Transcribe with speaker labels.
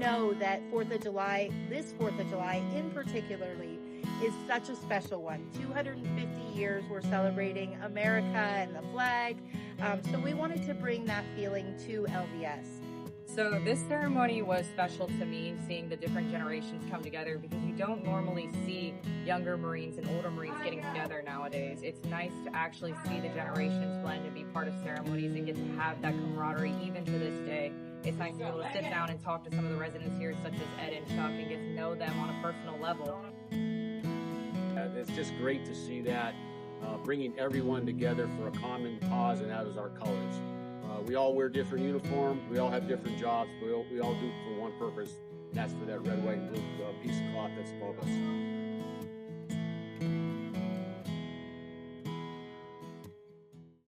Speaker 1: know that 4th of July, this 4th of July in particularly, is such a special one. 250 years we're celebrating America and the flag. So we wanted to bring that feeling to LDS.
Speaker 2: So this ceremony was special to me, seeing the different generations come together, because you don't normally see younger Marines and older Marines getting together nowadays. It's nice to actually see the generations blend and be part of ceremonies and get to have that camaraderie even to this day. It's nice to be able to sit down and talk to some of the residents here, such as Ed and Chuck, and get to know them on a personal level.
Speaker 3: It's just great to see that, bringing everyone together for a common cause, and that is our colors. We all wear different uniforms, we all have different jobs, we all do it for one purpose, and that's for that red, white, and blue piece of cloth that's above us.